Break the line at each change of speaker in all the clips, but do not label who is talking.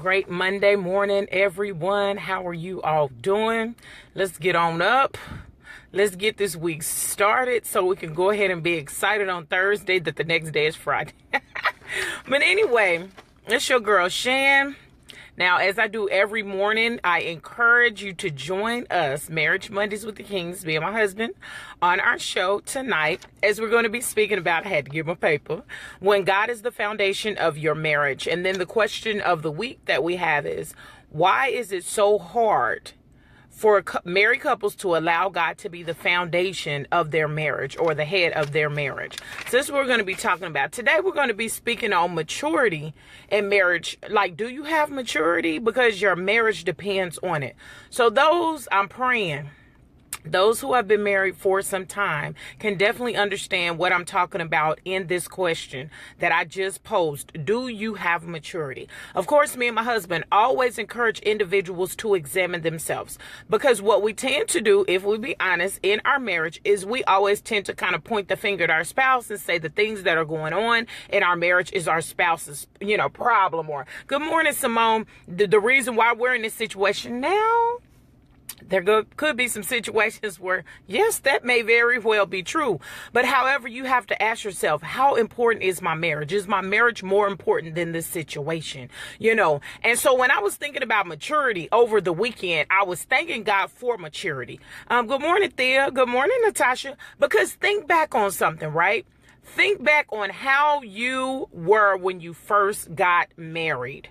Great Monday morning, everyone. How are you all doing? Let's get on up. Let's get this week started so we can go ahead and be excited on Thursday that the next day is Friday. But anyway, it's your girl Shan. Now, as I do every morning, I encourage you to join us, Marriage Mondays with the Kings, me and my husband, on our show tonight, as we're going to be speaking about, I had to get my paper, when God is the foundation of your marriage. And then the question of the week that we have is, why is it so hard for married couples to allow God to be the foundation of their marriage or the head of their marriage? So this is what we're going to be talking about. Today, we're going to be speaking on maturity in marriage. Like, do you have maturity? Because your marriage depends on it. So those, I'm praying, those who have been married for some time can definitely understand what I'm talking about in this question that I just posed. Do you have maturity? Of course, me and my husband always encourage individuals to examine themselves, because what we tend to do, if we be honest, in our marriage is we always tend to kind of point the finger at our spouse and say the things that are going on in our marriage is our spouse's, problem. Or, good morning, Simone. The reason why we're in this situation now, there could be some situations where, yes, that may very well be true. But however, you have to ask yourself, how important is my marriage? Is my marriage more important than this situation? And so when I was thinking about maturity over the weekend, I was thanking God for maturity. Good morning, Thea. Good morning, Natasha. Because think back on something, right? Think back on how you were when you first got married.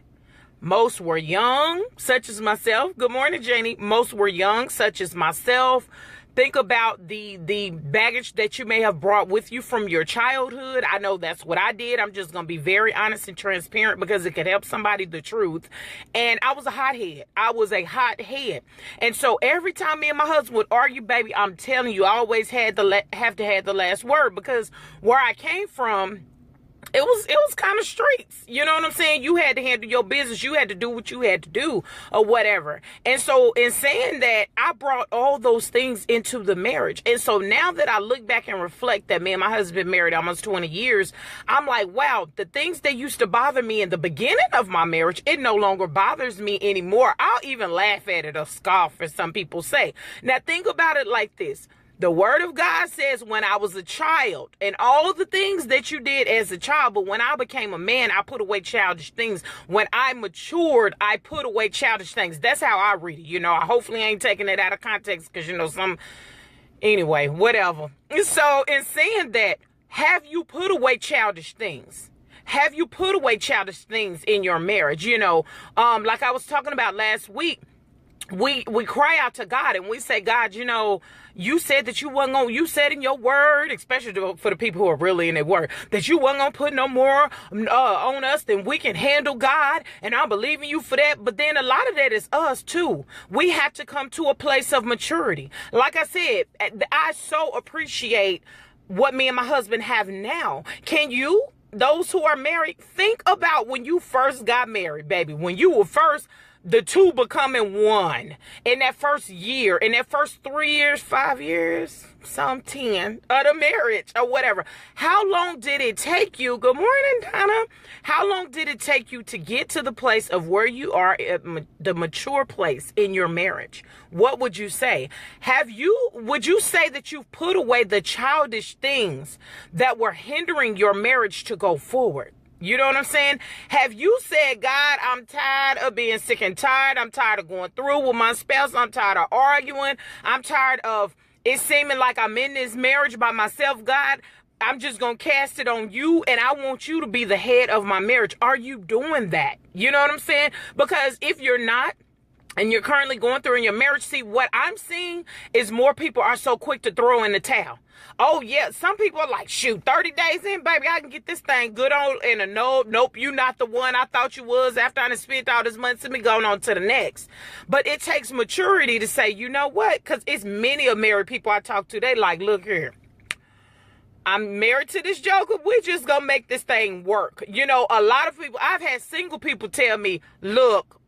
Most were young, such as myself. Good morning, Janie. Most were young, such as myself. Think about the baggage that you may have brought with you from your childhood. I know that's what I did. I'm just going to be very honest and transparent because it could help somebody, the truth. And I was a hothead. And so every time me and my husband would argue, baby, I'm telling you, I always had to have the last word, because where I came from, it was kind of streets. You know what I'm saying? You had to handle your business. You had to do what you had to do or whatever. And so in saying that, I brought all those things into the marriage. And so now that I look back and reflect that me and my husband been married almost 20 years, I'm like, wow, the things that used to bother me in the beginning of my marriage, it no longer bothers me anymore. I'll even laugh at it or scoff, as some people say. Now think about it like this. The word of God says when I was a child, and all the things that you did as a child, but when I became a man, I put away childish things. When I matured, I put away childish things. That's how I read it. I hopefully ain't taking it out of context, because, anyway, whatever. So in saying that, have you put away childish things? Have you put away childish things in your marriage? Like I was talking about last week, we cry out to God and we say, God, you said that you said in your word, especially for the people who are really in their word, that you wasn't going to put no more on us than we can handle, God. And I'm believing you for that. But then a lot of that is us too. We have to come to a place of maturity. Like I said, I so appreciate what me and my husband have now. Can you, those who are married, think about when you first got married, baby, when you were first, the two becoming one in that first year, in that first 3 years, 5 years, some 10 of the marriage or whatever. How long did it take you? Good morning, Donna. How long did it take you to get to the place of where you are at the mature place in your marriage? What would you say? Would you say that you've put away the childish things that were hindering your marriage to go forward? You know what I'm saying? Have you said, God, I'm tired of being sick and tired. I'm tired of going through with my spouse. I'm tired of arguing. I'm tired of it seeming like I'm in this marriage by myself. God, I'm just going to cast it on you, and I want you to be the head of my marriage. Are you doing that? You know what I'm saying? Because if you're not, and you're currently going through in your marriage, see, what I'm seeing is more people are so quick to throw in the towel. Oh, yeah, some people are like, shoot, 30 days in, baby, I can get this thing good on. And a nope, you not the one I thought you was. After I done spent all this money, let me go on to the next. But it takes maturity to say, you know what? Because it's many of married people I talk to, they like, look here, I'm married to this joker. We're just going to make this thing work. A lot of people, I've had single people tell me, look,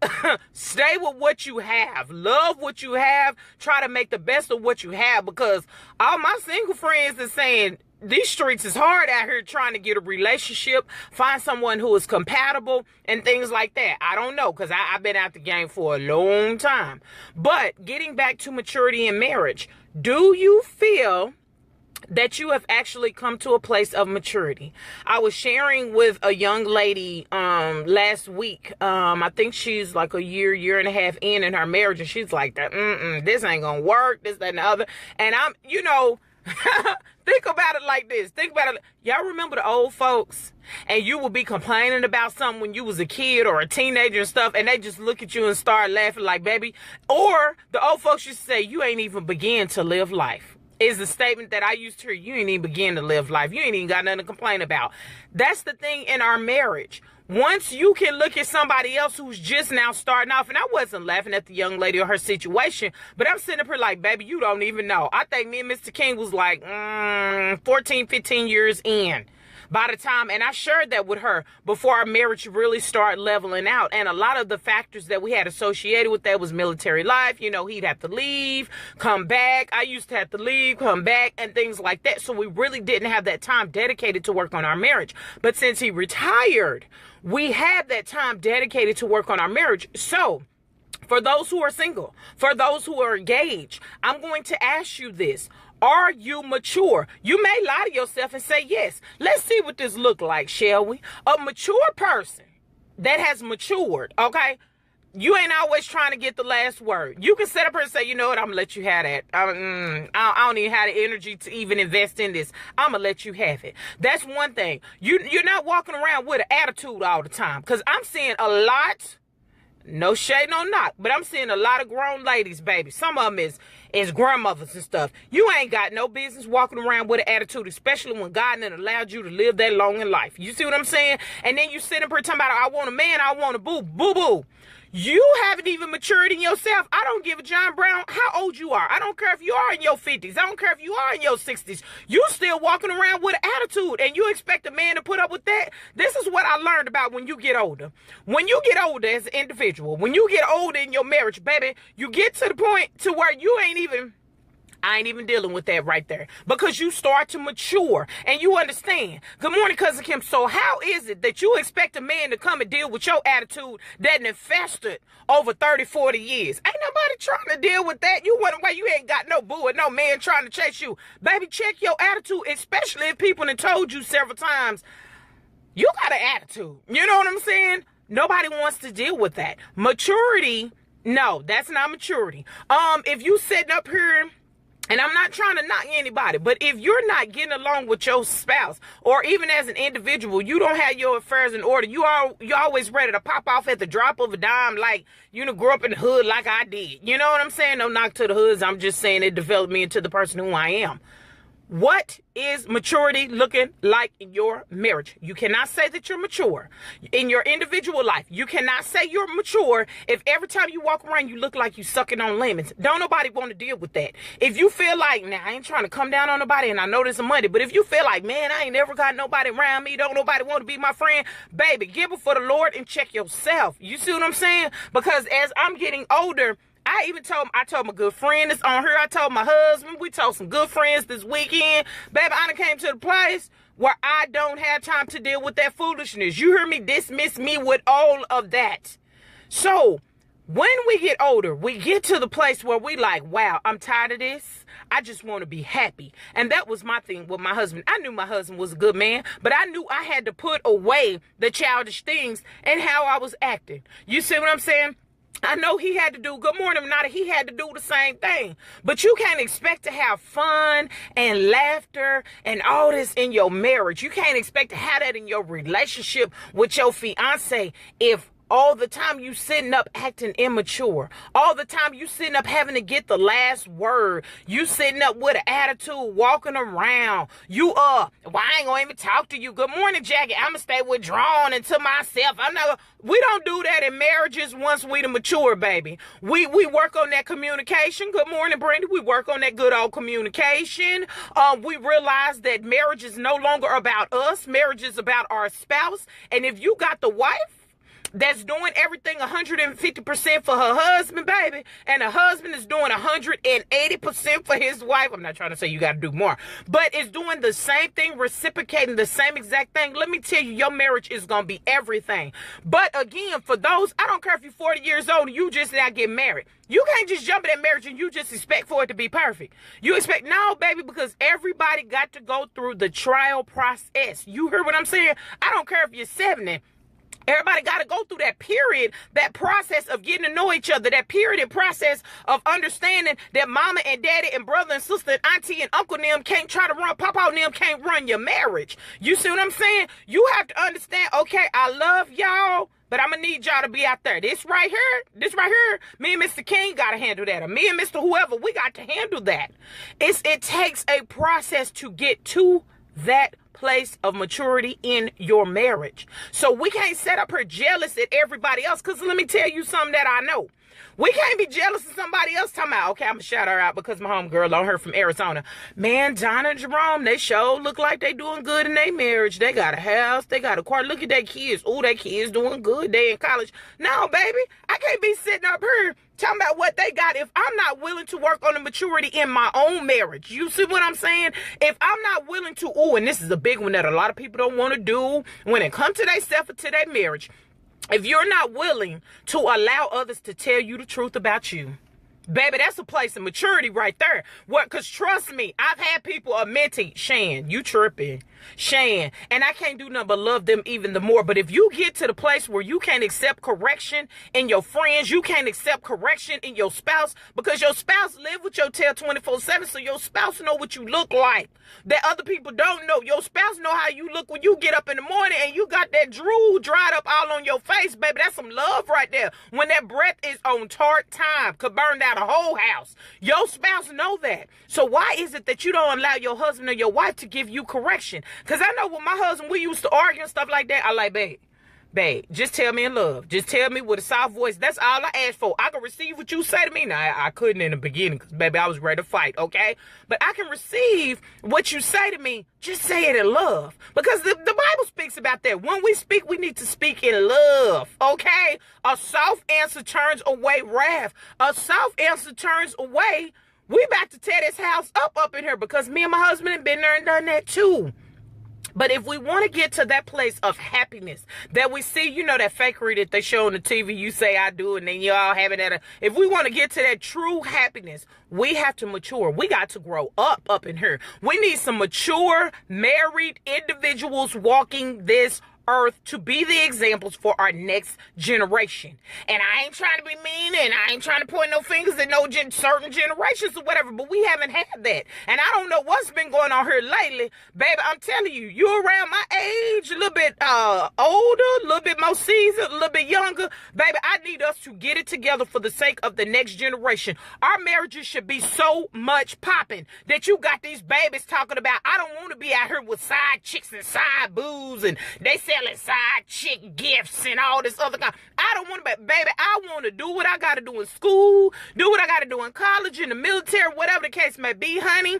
stay with what you have. Love what you have. Try to make the best of what you have, because all my single friends are saying, these streets is hard out here trying to get a relationship, find someone who is compatible and things like that. I don't know, because I've been out the game for a long time. But getting back to maturity in marriage, do you feel that you have actually come to a place of maturity? I was sharing with a young lady last week. I think she's like a year and a half in her marriage, and she's like, this ain't gonna work, this, that, and the other. And I'm, think about it like this. Think about it. Y'all remember the old folks? And you would be complaining about something when you was a kid or a teenager and stuff, and they just look at you and start laughing like, baby. Or the old folks used to say, you ain't even begin to live life. Is the statement that I used to hear. You ain't even begin to live life. You ain't even got nothing to complain about. That's the thing in our marriage. Once you can look at somebody else who's just now starting off, and I wasn't laughing at the young lady or her situation, but I'm sitting up here like, baby, you don't even know. I think me and Mr. King was like 14, 15 years in by the time, and I shared that with her before our marriage really started leveling out. And a lot of the factors that we had associated with that was military life. He'd have to leave, come back. I used to have to leave, come back, and things like that. So we really didn't have that time dedicated to work on our marriage. But since he retired, we had that time dedicated to work on our marriage. So for those who are single, for those who are engaged, I'm going to ask you this. Are you mature? You may lie to yourself and say yes. Let's see what this look like, shall we? A mature person that has matured, okay? You ain't always trying to get the last word. You can sit up here and say, you know what, I'm going to let you have that. I don't even have the energy to even invest in this. I'm going to let you have it. That's one thing. You're not walking around with an attitude all the time, because I'm seeing a lot. No shade, no knock, but I'm seeing a lot of grown ladies, baby. Some of them is grandmothers and stuff. You ain't got no business walking around with an attitude, especially when God done allowed you to live that long in life. You see what I'm saying? And then you sit up here talking about, I want a man, I want a boo, boo, boo. You haven't even matured in yourself. I don't give a John Brown how old you are. I don't care if you are in your 50s. I don't care if you are in your 60s. You still walking around with an attitude, and you expect a man to put up with that? This is what I learned about when you get older. When you get older as an individual, when you get older in your marriage, baby, you get to the point to where I ain't even dealing with that right there, because you start to mature and you understand. Good morning, Cousin Kim. So how is it that you expect a man to come and deal with your attitude that infested over 30, 40 years? Ain't nobody trying to deal with that. You wonder why you ain't got no boo and no man trying to chase you. Baby, check your attitude, especially if people have told you several times, you got an attitude. You know what I'm saying? Nobody wants to deal with that. Maturity, no, that's not maturity. If you sitting up here, and I'm not trying to knock anybody, but if you're not getting along with your spouse, or even as an individual, you don't have your affairs in order, you're always ready to pop off at the drop of a dime, like you grew up in the hood like I did. You know what I'm saying? No knock to the hoods. I'm just saying it developed me into the person who I am. What is maturity looking like in your marriage? You cannot say that you're mature in your individual life. You cannot say you're mature if every time you walk around you look like you sucking on lemons. Don't nobody want to deal with that. If you feel like, now I ain't trying to come down on nobody, and I know this is money, but if you feel like, man, I ain't never got nobody around me, don't nobody want to be my friend, baby, give it for the Lord and check yourself. You see what I'm saying? Because as I'm getting older, I told my good friend that's on here, I told my husband, we told some good friends this weekend, baby, I done came to the place where I don't have time to deal with that foolishness. You hear me? Dismiss me with all of that. So when we get older, we get to the place where we like, wow, I'm tired of this. I just want to be happy. And that was my thing with my husband. I knew my husband was a good man, but I knew I had to put away the childish things and how I was acting. You see what I'm saying? I know he had to do, good morning, Renata, he had to do the same thing. But you can't expect to have fun and laughter and all this in your marriage. You can't expect to have that in your relationship with your fiance if all the time you sitting up acting immature. All the time you sitting up having to get the last word. You sitting up with an attitude, walking around. Well, I ain't gonna even talk to you. Good morning, Jackie. I'ma stay withdrawn into myself. We don't do that in marriages once we the mature, baby. We work on that communication. Good morning, Brenda. We work on that good old communication. We realize that marriage is no longer about us. Marriage is about our spouse. And if you got the wife that's doing everything 150% for her husband, baby, and the husband is doing 180% for his wife. I'm not trying to say you got to do more, but it's doing the same thing, reciprocating the same exact thing. Let me tell you, your marriage is going to be everything. But again, for those, I don't care if you're 40 years old and you just now get married. You can't just jump in that marriage and you just expect for it to be perfect. You expect, no, baby, because everybody got to go through the trial process. You heard what I'm saying? I don't care if you're 70. Everybody got to go through that period, that process of getting to know each other, that period and process of understanding that mama and daddy and brother and sister and auntie and uncle and them can't try to run, papa and them can't run your marriage. You see what I'm saying? You have to understand, okay, I love y'all, but I'm going to need y'all to be out there. This right here, me and Mr. King got to handle that. Or me and Mr. Whoever, we got to handle that. It takes a process to get to that place of maturity in your marriage. So we can't set up her jealous at everybody else, because let me tell you something that I know. We can't be jealous of somebody else talking about, okay, I'm going to shout her out because my homegirl on her from Arizona. Man, Donna and Jerome, they sure look like they doing good in their marriage. They got a house. They got a car. Look at their kids. Oh, their kids doing good. They in college. No, baby, I can't be sitting up here talking about what they got if I'm not willing to work on the maturity in my own marriage. You see what I'm saying? If I'm not willing to, and this is a big one that a lot of people don't want to do when it comes to themselves or to their marriage. If you're not willing to allow others to tell you the truth about you, baby, that's a place of maturity right there. What? Because trust me, I've had people admit to Shan, you tripping. Shan, and I can't do nothing but love them even the more. But if you get to the place where you can't accept correction in your friends, you can't accept correction in your spouse, because your spouse live with your tail 24/7, so your spouse know what you look like that other people don't know. Your spouse know how you look when you get up in the morning and you got that drool dried up all on your face, baby. That's some love right there. When that breath is on tart time, could burn down a whole house. Your spouse know that. So why is it that you don't allow your husband or your wife to give you correction? Because I know with my husband, we used to argue and stuff like that. I like, babe, just tell me in love. Just tell me with a soft voice. That's all I ask for. I can receive what you say to me. Now, I couldn't in the beginning because, baby, I was ready to fight, okay? But I can receive what you say to me. Just say it in love. Because the Bible speaks about that. When we speak, we need to speak in love, okay? A soft answer turns away wrath. A soft answer turns away. We about to tear this house up in here, because me and my husband have been there and done that too. But if we want to get to that place of happiness that we see, you know, that fakery that they show on the TV, you say I do, and then you all have it at if we want to get to that true happiness, we have to mature. We got to grow up in here. We need some mature, married individuals walking this earth to be the examples for our next generation. And I ain't trying to be mean, and I ain't trying to point no fingers at no certain generations or whatever, but we haven't had that. And I don't know what's been going on here lately. Baby, I'm telling you, you're around my age, a little bit older, a little bit more seasoned, a little bit younger. Baby, I need us to get it together for the sake of the next generation. Our marriages should be so much popping that you got these babies talking about, I don't want to be out here with side chicks and side boos, and they selling side chick gifts and all this other kind. I don't want to, baby, I want to do what I got to do in school, do what I got to do in college, in the military, whatever the case may be, honey.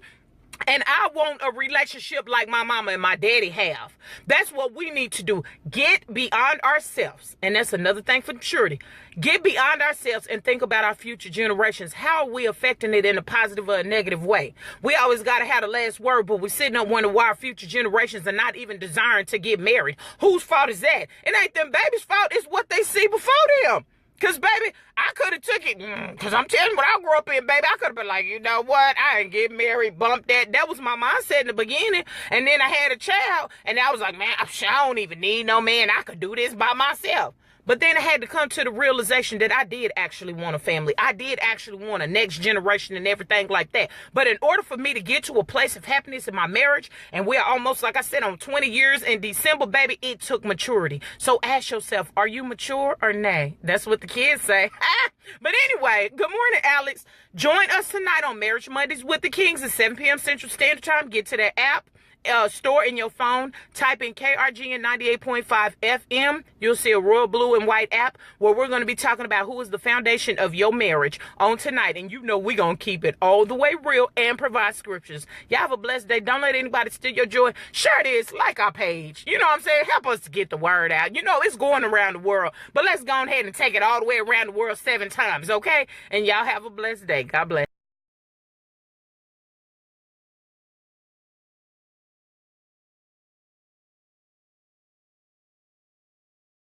And I want a relationship like my mama and my daddy have. That's what we need to do. Get beyond ourselves. And that's another thing for maturity. Get beyond ourselves and think about our future generations. How are we affecting it in a positive or a negative way? We always got to have the last word, but we're sitting up wondering why our future generations are not even desiring to get married. Whose fault is that? It ain't them babies' fault. It's what they see before them. Because, baby, I could have took it. Because I'm telling you, what I grew up in, baby, I could have been like, you know what? I ain't get married, bump that. That was my mindset in the beginning. And then I had a child, and I was like, man, I don't even need no man. I could do this by myself. But then I had to come to the realization that I did actually want a family. I did actually want a next generation and everything like that. But in order for me to get to a place of happiness in my marriage, and we're almost, like I said, on 20 years in December, baby, it took maturity. So ask yourself, are you mature or nay? That's what the kids say. But anyway, good morning, Alex. Join us tonight on Marriage Mondays with the Kings at 7 p.m. Central Standard Time. Get to that app store in your phone, type in KRGN 98.5 FM. You'll see a royal blue and white app where we're going to be talking about who is the foundation of your marriage on tonight. And you know we're going to keep it all the way real and provide scriptures. Y'all have a blessed day. Don't let anybody steal your joy. Share this, like our page. You know what I'm saying? Help us to get the word out. You know, it's going around the world. But let's go ahead and take it all the way around the world 7 times, okay? And y'all have a blessed day. God bless.